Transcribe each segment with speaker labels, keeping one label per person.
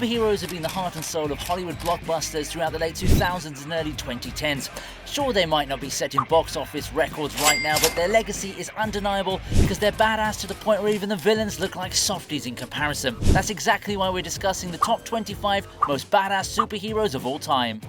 Speaker 1: Superheroes have been the heart and soul of Hollywood blockbusters throughout the late 2000s and early 2010s. Sure, they might not be setting box office records right now, but their legacy is undeniable because they're badass to the point where even the villains look like softies in comparison. That's exactly why we're discussing the top 25 most badass superheroes of all time.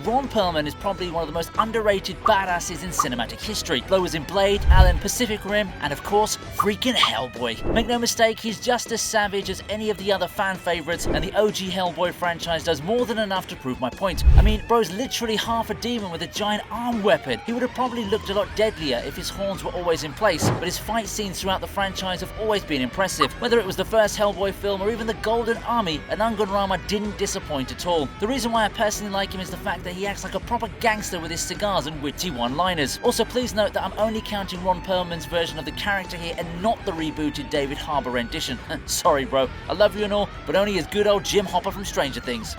Speaker 1: Ron Perlman is probably one of the most underrated badasses in cinematic history. Blow was in Blade, Alien, Pacific Rim, and of course, freaking Hellboy. Make no mistake, he's just as savage as any of the other fan favorites, and the OG Hellboy franchise does more than enough to prove my point. I mean, bro's literally half a demon with a giant arm weapon. He would have probably looked a lot deadlier if his horns were always in place, but his fight scenes throughout the franchise have always been impressive. Whether it was the first Hellboy film or even the Golden Army, Anangun Rama didn't disappoint at all. The reason why I personally like him is the fact that he acts like a proper gangster with his cigars and witty one-liners. Also, please note that I'm only counting Ron Perlman's version of the character here and not the rebooted David Harbour rendition. Sorry bro, I love you and all, but only as good old Jim Hopper from Stranger Things.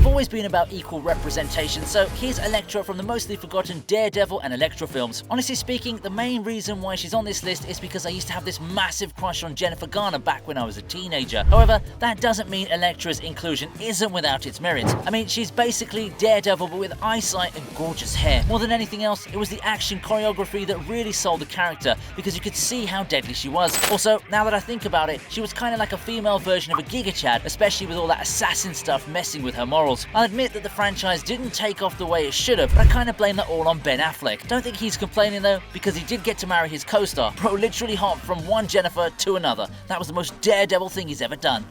Speaker 1: Always been about equal representation, so here's Elektra from the mostly forgotten Daredevil and Elektra films. Honestly speaking, the main reason why she's on this list is because I used to have this massive crush on Jennifer Garner back when I was a teenager. However, that doesn't mean Elektra's inclusion isn't without its merits. I mean, she's basically Daredevil but with eyesight and gorgeous hair. More than anything else, it was the action choreography that really sold the character because you could see how deadly she was. Also, now that I think about it, she was kind of like a female version of a Giga Chad, especially with all that assassin stuff messing with her morals. I'll admit that the franchise didn't take off the way it should have, but I kind of blame that all on Ben Affleck. Don't think he's complaining though, because he did get to marry his co-star. Bro literally hopped from one Jennifer to another. That was the most Daredevil thing he's ever done.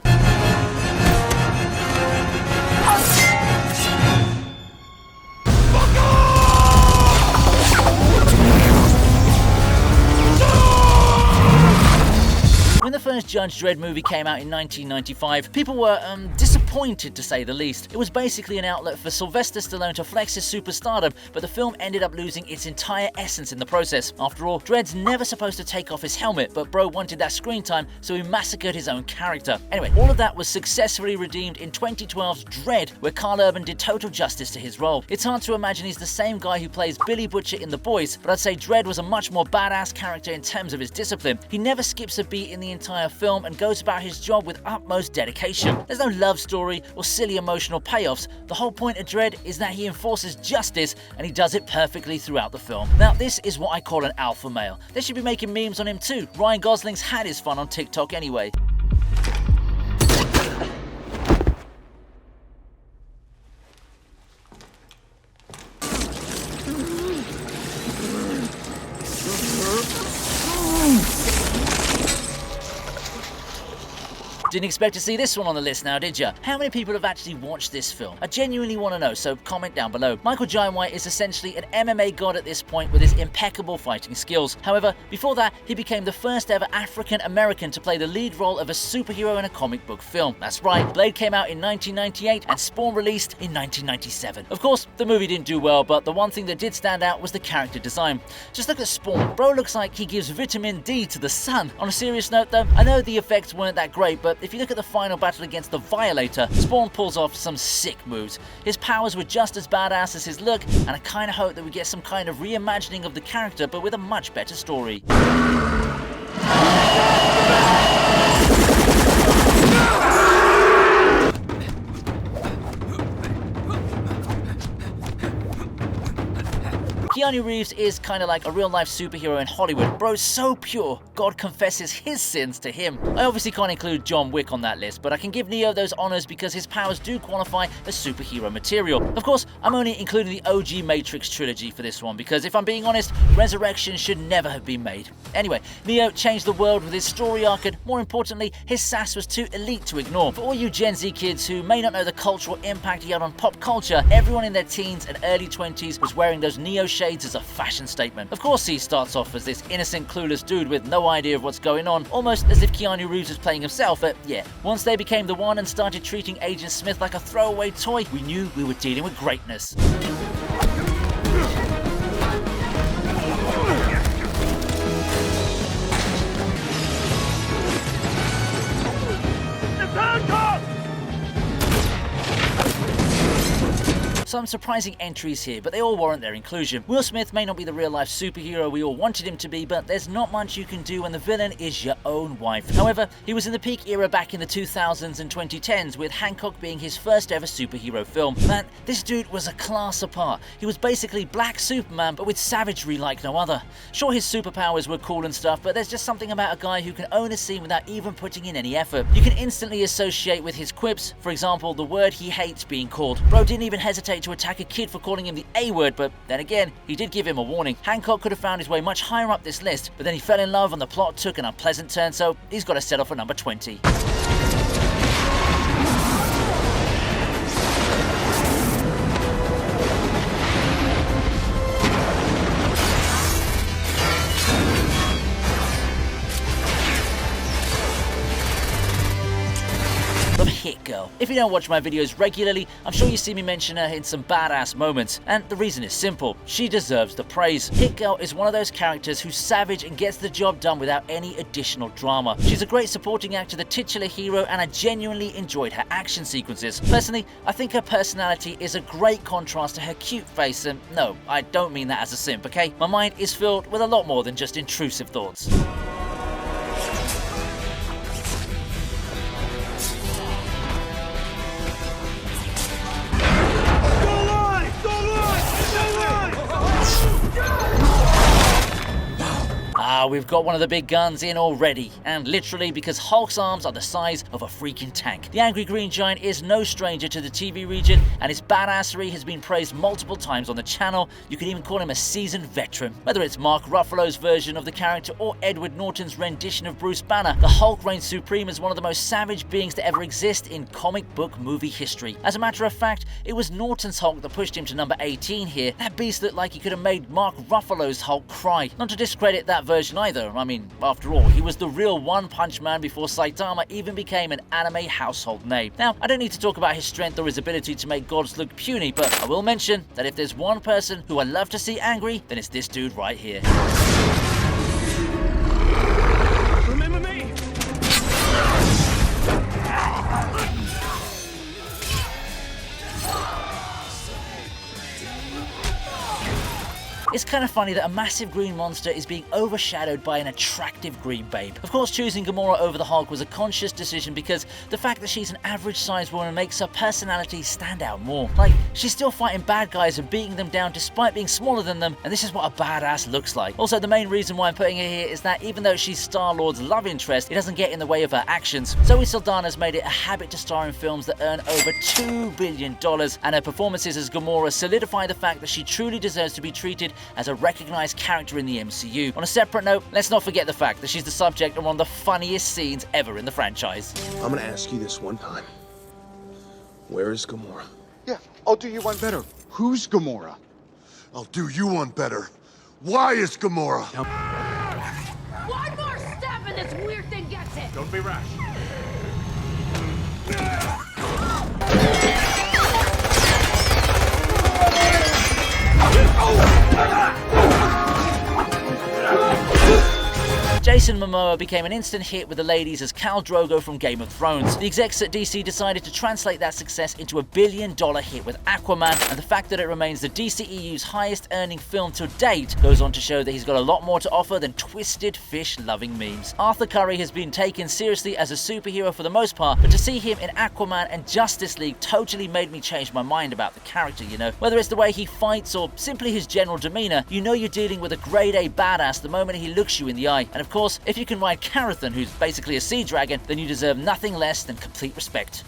Speaker 1: When the first Judge Dredd movie came out in 1995, people were disappointed to say the least. It was basically an outlet for Sylvester Stallone to flex his superstardom, but the film ended up losing its entire essence in the process. After all, Dredd's never supposed to take off his helmet, but bro wanted that screen time, so he massacred his own character. Anyway, all of that was successfully redeemed in 2012's Dredd, where Carl Urban did total justice to his role. It's hard to imagine he's the same guy who plays Billy Butcher in The Boys, but I'd say Dredd was a much more badass character in terms of his discipline. He never skips a beat in the entire film and goes about his job with utmost dedication. There's no love story or silly emotional payoffs. The whole point of Dredd is that he enforces justice, and he does it perfectly throughout the film. Now, this is what I call an alpha male. They should be making memes on him too. Ryan Gosling's had his fun on TikTok anyway. Didn't expect to see this one on the list now, did ya? How many people have actually watched this film? I genuinely want to know, so comment down below. Michael Jai White is essentially an MMA god at this point with his impeccable fighting skills. However, before that, he became the first ever African American to play the lead role of a superhero in a comic book film. That's right, Blade came out in 1998 and Spawn released in 1997. Of course, the movie didn't do well, but the one thing that did stand out was the character design. Just look at Spawn. Bro looks like he gives vitamin D to the sun. On a serious note though, I know the effects weren't that great, but if you look at the final battle against the Violator, Spawn pulls off some sick moves. His powers were just as badass as his look, and I kinda hope that we get some kind of reimagining of the character, but with a much better story. Keanu Reeves is kind of like a real-life superhero in Hollywood. Bro's so pure, God confesses his sins to him. I obviously can't include John Wick on that list, but I can give Neo those honors because his powers do qualify as superhero material. Of course, I'm only including the OG Matrix trilogy for this one, because if I'm being honest, Resurrection should never have been made. Anyway, Neo changed the world with his story arc, and more importantly, his sass was too elite to ignore. For all you Gen Z kids who may not know the cultural impact he had on pop culture, everyone in their teens and early 20s was wearing those Neo shades as a fashion statement. Of course, he starts off as this innocent, clueless dude with no idea of what's going on, almost as if Keanu Reeves was playing himself, but yeah. Once they became the one and started treating Agent Smith like a throwaway toy, we knew we were dealing with greatness. Some surprising entries here, but they all warrant their inclusion. Will Smith may not be the real-life superhero we all wanted him to be, but there's not much you can do when the villain is your own wife. However, he was in the peak era back in the 2000s and 2010s, with Hancock being his first ever superhero film. Man, this dude was a class apart. He was basically Black Superman, but with savagery like no other. Sure, his superpowers were cool and stuff, but there's just something about a guy who can own a scene without even putting in any effort. You can instantly associate with his quips, for example, the word he hates being called. Bro didn't even hesitate to attack a kid for calling him the A word, but then again, he did give him a warning. Hancock could have found his way much higher up this list, but then he fell in love and the plot took an unpleasant turn, so he's got to settle for number 20. Hit Girl. If you don't watch my videos regularly, I'm sure you see me mention her in some badass moments, and the reason is simple: she deserves the praise. Hit Girl is one of those characters who's savage and gets the job done without any additional drama. She's a great supporting actor, the titular hero, and I genuinely enjoyed her action sequences. Personally, I think her personality is a great contrast to her cute face, and no, I don't mean that as a simp, okay? My mind is filled with a lot more than just intrusive thoughts. We've got one of the big guns in already, and literally because Hulk's arms are the size of a freaking tank. The angry green giant is no stranger to the TV region, and his badassery has been praised multiple times on the channel. You can even call him a seasoned veteran. Whether it's Mark Ruffalo's version of the character or Edward Norton's rendition of Bruce Banner, the Hulk reigns supreme as one of the most savage beings to ever exist in comic book movie history. As a matter of fact, it was Norton's Hulk that pushed him to number 18 here. That beast looked like he could have made Mark Ruffalo's Hulk cry. Not to discredit that version either. I mean, after all, he was the real one-punch man before Saitama even became an anime household name. Now, I don't need to talk about his strength or his ability to make gods look puny, but I will mention that if there's one person who I love to see angry, then it's this dude right here.
Speaker 2: Remember me?
Speaker 1: It's kind of funny that a massive green monster is being overshadowed by an attractive green babe. Of course, choosing Gamora over the Hulk was a conscious decision because the fact that she's an average-sized woman makes her personality stand out more. Like, she's still fighting bad guys and beating them down despite being smaller than them, and this is what a badass looks like. Also, the main reason why I'm putting her here is that even though she's Star-Lord's love interest, it doesn't get in the way of her actions. Zoe Saldana's made it a habit to star in films that earn over $2 billion, and her performances as Gamora solidify the fact that she truly deserves to be treated as a recognized character in the MCU. On a separate note, let's not forget the fact that she's the subject of one of the funniest scenes ever in the franchise.
Speaker 3: I'm gonna ask you this one time. Where is Gamora?
Speaker 4: Yeah, I'll do you one better. Who's Gamora?
Speaker 5: I'll do you one better. Why is Gamora?
Speaker 6: One more step and this weird thing gets it!
Speaker 2: Don't be rash.
Speaker 1: Jason Momoa became an instant hit with the ladies as Khal Drogo from Game of Thrones. The execs at DC decided to translate that success into a billion-dollar hit with Aquaman, and the fact that it remains the DCEU's highest-earning film to date goes on to show that he's got a lot more to offer than twisted fish-loving memes. Arthur Curry has been taken seriously as a superhero for the most part, but to see him in Aquaman and Justice League totally made me change my mind about the character, you know? Whether it's the way he fights or simply his general demeanor, you know you're dealing with a grade A badass the moment he looks you in the eye. And of course, if you can ride Carathan, who's basically a sea dragon, then you deserve nothing less than complete respect.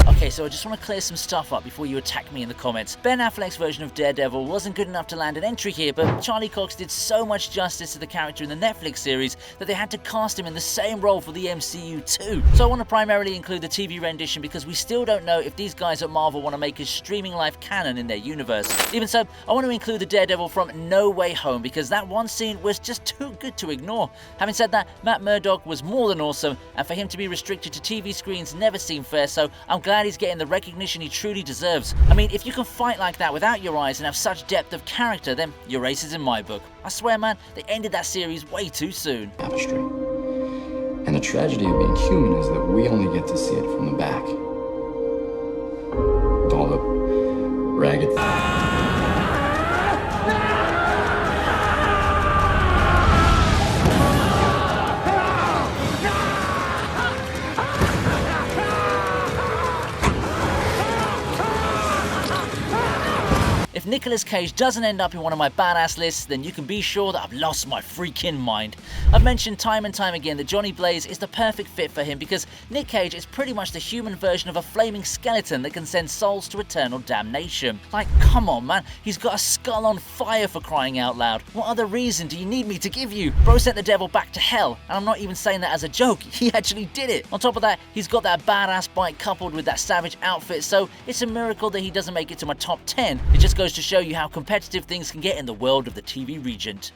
Speaker 1: Okay, so I just want to clear some stuff up before you attack me in the comments. Ben Affleck's version of Daredevil wasn't good enough to land an entry here, but Charlie Cox did so much justice to the character in the Netflix series that they had to cast him in the same role for the MCU too. So I want to primarily include the TV rendition because we still don't know if these guys at Marvel want to make his streaming life canon in their universe. Even so, I want to include the Daredevil from No Way Home because that one scene was just too good to ignore. Having said that, Matt Murdock was more than awesome, and for him to be restricted to TV screens never seemed fair, so I'm glad he's getting getting the recognition he truly deserves. I mean, if you can fight like that without your eyes and have such depth of character, then your ace is in my book. I swear, man, they ended that series way too soon.
Speaker 7: Tapestry. And the tragedy of being human is that we only get to see it from the back. All the ragged...
Speaker 1: If Nicolas Cage doesn't end up in one of my badass lists, then you can be sure that I've lost my freaking mind. I've mentioned time and time again that Johnny Blaze is the perfect fit for him because Nick Cage is pretty much the human version of a flaming skeleton that can send souls to eternal damnation. Like, come on, man, he's got a skull on fire, for crying out loud. What other reason do you need me to give you? Bro sent the devil back to hell, and I'm not even saying that as a joke, he actually did it. On top of that, he's got that badass bite coupled with that savage outfit, so it's a miracle that he doesn't make it to my top 10. It just goes to show you how competitive things can get in the world of the TV Regent.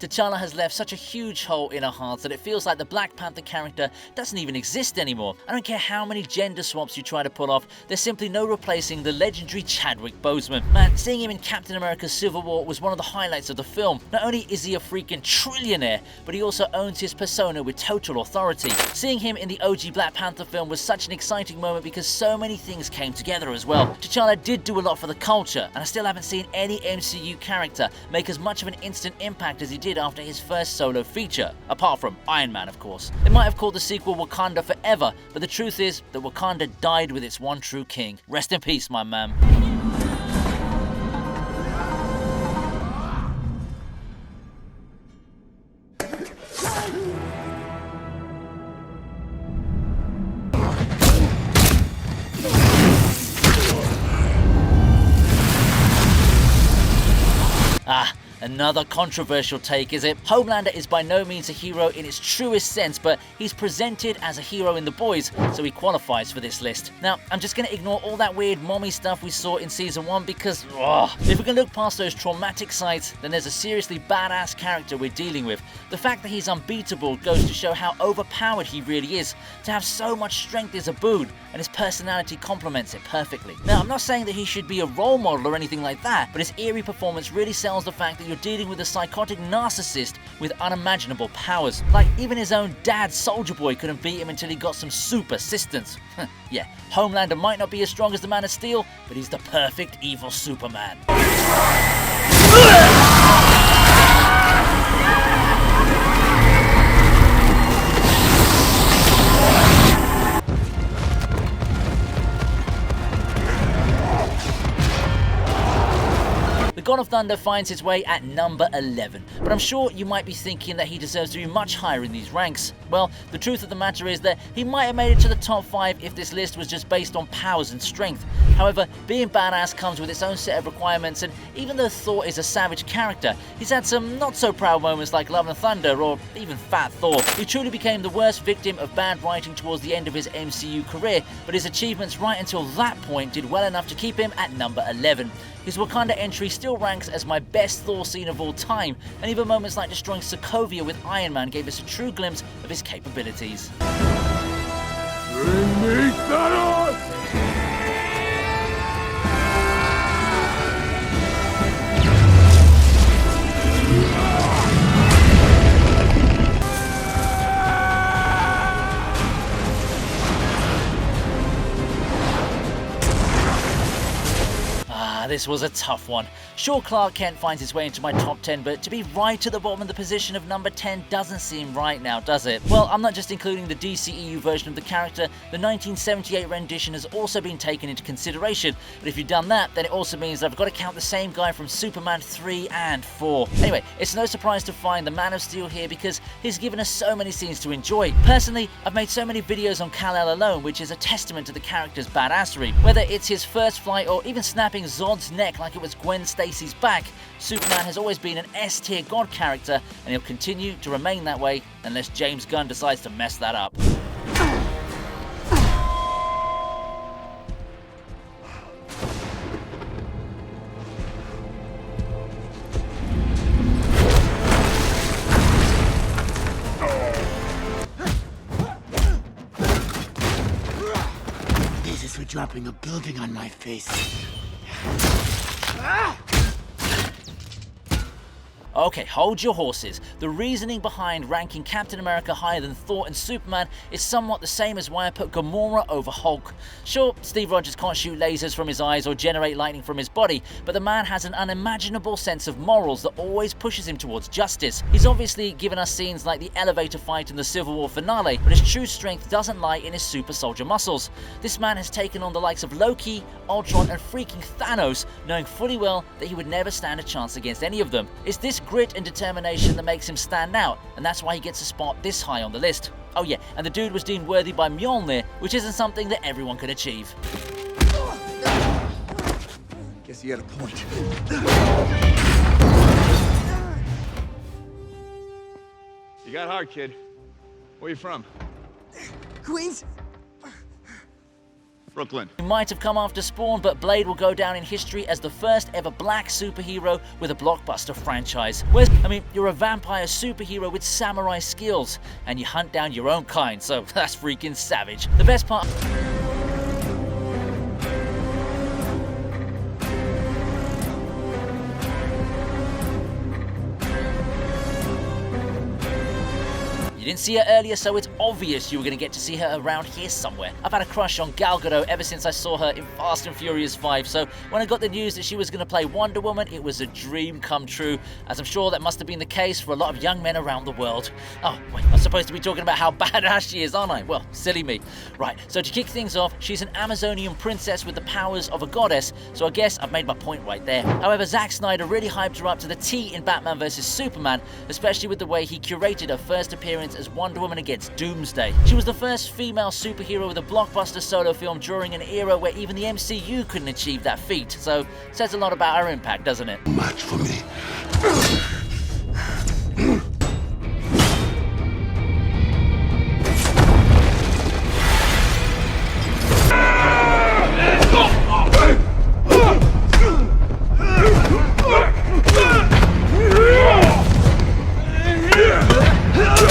Speaker 1: T'Challa has left such a huge hole in our hearts that it feels like the Black Panther character doesn't even exist anymore. I don't care how many gender swaps you try to pull off, there's simply no replacing the legendary Chadwick Boseman. Man, seeing him in Captain America Civil War was one of the highlights of the film. Not only is he a freaking trillionaire, but he also owns his persona with total authority. Seeing him in the OG Black Panther film was such an exciting moment because so many things came together as well. T'Challa did do a lot for the culture, and I still haven't seen any MCU character make as much of an instant impact as he did after his first solo feature, apart from Iron Man, of course. They might have called the sequel Wakanda Forever, but the truth is that Wakanda died with its one true king. Rest in peace, my man. Another controversial take, is it? Homelander is by no means a hero in its truest sense, but he's presented as a hero in The Boys, so he qualifies for this list. Now, I'm just going to ignore all that weird mommy stuff we saw in Season 1 because, if we can look past those traumatic sights, then there's a seriously badass character we're dealing with. The fact that he's unbeatable goes to show how overpowered he really is. To have so much strength is a boon, and his personality complements it perfectly. Now, I'm not saying that he should be a role model or anything like that, but his eerie performance really sells the fact that you're dealing with a psychotic narcissist with unimaginable powers. Like, even his own dad, Soldier Boy, couldn't beat him until he got some super assistance. Yeah, Homelander might not be as strong as the Man of Steel, but he's the perfect evil Superman. God of Thunder finds his way at number 11, but I'm sure you might be thinking that he deserves to be much higher in these ranks. Well, the truth of the matter is that he might have made it to the top 5 if this list was just based on powers and strength. However, being badass comes with its own set of requirements, and even though Thor is a savage character, he's had some not so proud moments like Love and Thunder or even Fat Thor. He truly became the worst victim of bad writing towards the end of his MCU career, but his achievements right until that point did well enough to keep him at number 11. His Wakanda entry still ranks as my best Thor scene of all time, and even moments like destroying Sokovia with Iron Man gave us a true glimpse of his capabilities.
Speaker 5: Bring me Thanos!
Speaker 1: This was a tough one. Sure, Clark Kent finds his way into my top 10, but to be right at the bottom of the position of number 10 doesn't seem right now, does it? Well, I'm not just including the DCEU version of the character, the 1978 rendition has also been taken into consideration, but if you've done that, then it also means that I've got to count the same guy from Superman 3 and 4. Anyway, it's no surprise to find the Man of Steel here because he's given us so many scenes to enjoy. Personally, I've made so many videos on Kal-El alone, which is a testament to the character's badassery. Whether it's his first flight or even snapping Zod's neck like it was Gwen Stacy's back, Superman has always been an S-tier god character, and he'll continue to remain that way unless James Gunn decides to mess that up.
Speaker 8: for dropping a building on my face.
Speaker 1: Okay, hold your horses. The reasoning behind ranking Captain America higher than Thor and Superman is somewhat the same as why I put Gamora over Hulk. Sure, Steve Rogers can't shoot lasers from his eyes or generate lightning from his body, but the man has an unimaginable sense of morals that always pushes him towards justice. He's obviously given us scenes like the elevator fight in the Civil War finale, but his true strength doesn't lie in his super soldier muscles. This man has taken on the likes of Loki, Ultron, and freaking Thanos, knowing fully well that he would never stand a chance against any of them. It's this grit and determination that makes him stand out, and that's why he gets a spot this high on the list. Oh yeah, and the dude was deemed worthy by Mjolnir, which isn't something that everyone can achieve.
Speaker 4: Guess he had a point.
Speaker 2: You got hard, kid. Where you from?
Speaker 8: Queens?
Speaker 2: Brooklyn.
Speaker 1: He might have come after Spawn, but Blade will go down in history as the first ever black superhero with a blockbuster franchise. You're a vampire superhero with samurai skills, and you hunt down your own kind, so that's freaking savage. The best part... You didn't see her earlier, so it's obvious you were going to get to see her around here somewhere. I've had a crush on Gal Gadot ever since I saw her in Fast and Furious 5, so when I got the news that she was going to play Wonder Woman, it was a dream come true, as I'm sure that must have been the case for a lot of young men around the world. Oh, wait, I'm supposed to be talking about how badass she is, aren't I? Well, silly me. Right, so to kick things off, she's an Amazonian princess with the powers of a goddess, so I guess I've made my point right there. However, Zack Snyder really hyped her up to the T in Batman vs Superman, especially with the way he curated her first appearance as Wonder Woman against Doomsday. She was the first female superhero with a blockbuster solo film during an era where even the MCU couldn't achieve that feat, so it says a lot about her impact, doesn't it?
Speaker 5: Match for me.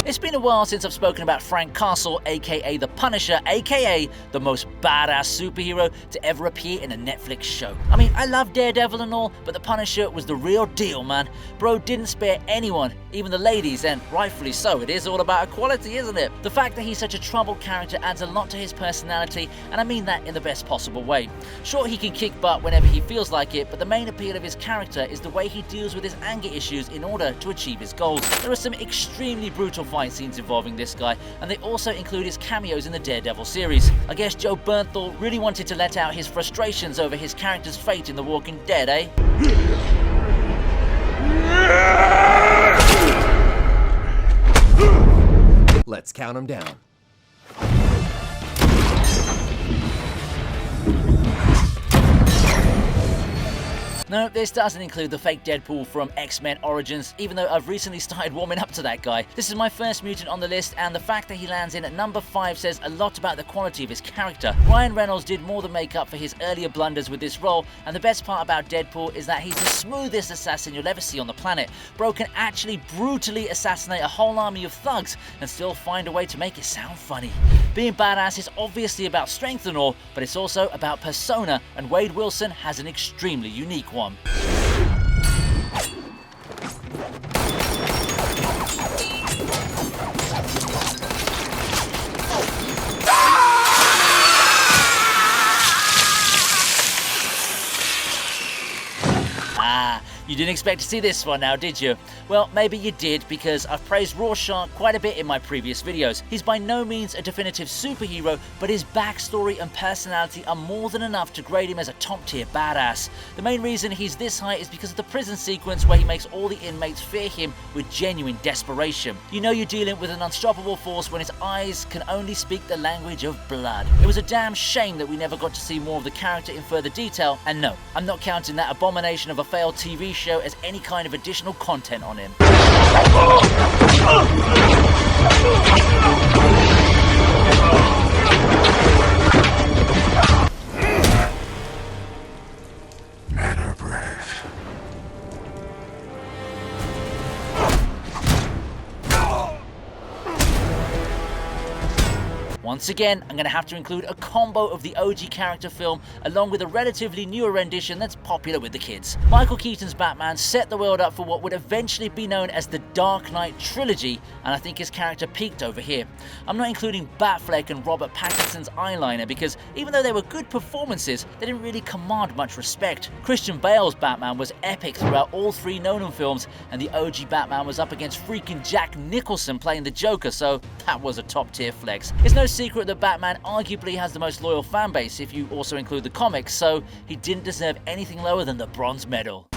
Speaker 1: It's been a while since I've spoken about Frank Castle, aka the Punisher, aka the most badass superhero to ever appear in a Netflix show. I mean, I love Daredevil and all, but the Punisher was the real deal, man. Bro didn't spare anyone, even the ladies, and rightfully so. It is all about equality, isn't it? The fact that he's such a troubled character adds a lot to his personality, and I mean that in the best possible way. Sure, he can kick butt whenever he feels like it, but the main appeal of his character is the way he deals with his anger issues in order to achieve his goals. There are some extremely brutal fight scenes involving this guy, and they also include his cameos in the Daredevil series. I guess Joe Bernthal really wanted to let out his frustrations over his character's fate in The Walking Dead, eh?
Speaker 9: Let's count them down.
Speaker 1: No, this doesn't include the fake Deadpool from X-Men Origins, even though I've recently started warming up to that guy. This is my first mutant on the list, and the fact that he lands in at number 5 says a lot about the quality of his character. Ryan Reynolds did more than make up for his earlier blunders with this role, and the best part about Deadpool is that he's the smoothest assassin you'll ever see on the planet. Bro can actually brutally assassinate a whole army of thugs and still find a way to make it sound funny. Being badass is obviously about strength and all, but it's also about persona, and Wade Wilson has an extremely unique one. You didn't expect to see this one now, did you? Well, maybe you did, because I've praised Rorschach quite a bit in my previous videos. He's by no means a definitive superhero, but his backstory and personality are more than enough to grade him as a top-tier badass. The main reason he's this high is because of the prison sequence where he makes all the inmates fear him with genuine desperation. You know you're dealing with an unstoppable force when his eyes can only speak the language of blood. It was a damn shame that we never got to see more of the character in further detail, and no, I'm not counting that abomination of a failed TV show as any kind of additional content on him.
Speaker 5: Men are brave.
Speaker 1: Once again, I'm going to have to include a combo of the OG character film along with a relatively newer rendition that's popular with the kids. Michael Keaton's Batman set the world up for what would eventually be known as the Dark Knight trilogy, and I think his character peaked over here. I'm not including Batfleck and Robert Pattinson's eyeliner because even though they were good performances, they didn't really command much respect. Christian Bale's Batman was epic throughout all three Nolan films, and the OG Batman was up against freaking Jack Nicholson playing the Joker, so that was a top tier flex. It's no secret that Batman arguably has the most loyal fan base if you also include the comics, so he didn't deserve anything lower than the bronze medal.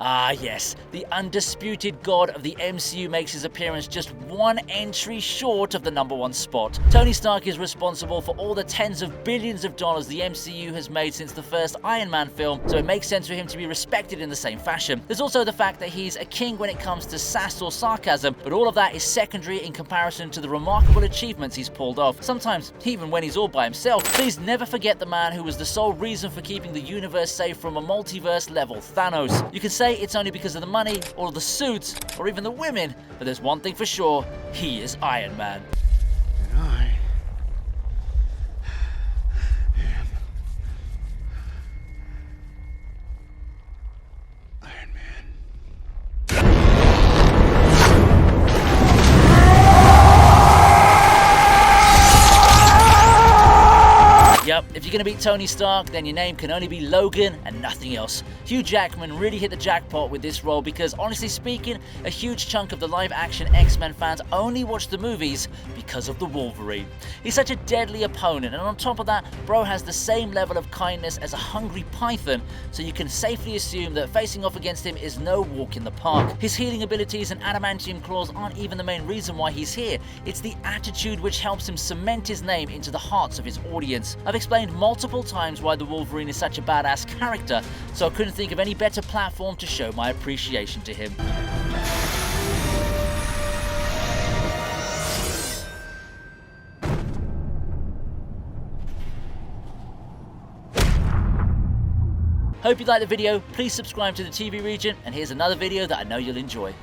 Speaker 1: Ah yes, the undisputed god of the MCU makes his appearance just one entry short of the #1 spot. Tony Stark is responsible for all the tens of billions of dollars the MCU has made since the first Iron Man film, so it makes sense for him to be respected in the same fashion. There's also the fact that he's a king when it comes to sass or sarcasm, but all of that is secondary in comparison to the remarkable achievements he's pulled off, sometimes even when he's all by himself. Please never forget the man who was the sole reason for keeping the universe safe from a multiverse level Thanos. You can say it's only because of the money, or the suits, or even the women, but there's one thing for sure, he is Iron Man.
Speaker 4: And I am Iron Man.
Speaker 1: Yup, if you're gonna beat Tony Stark, then your name can only be Logan and nothing else. Hugh Jackman really hit the jackpot with this role because, honestly speaking, a huge chunk of the live-action X-Men fans only watch the movies because of the Wolverine. He's such a deadly opponent, and on top of that, bro has the same level of kindness as a hungry python, so you can safely assume that facing off against him is no walk in the park. His healing abilities and adamantium claws aren't even the main reason why he's here. It's the attitude which helps him cement his name into the hearts of his audience. I've explained multiple times why the Wolverine is such a badass character, so I couldn't think of any better platform to show my appreciation to him. Hope you liked the video. Please subscribe to the TV Regent, and here's another video that I know you'll enjoy.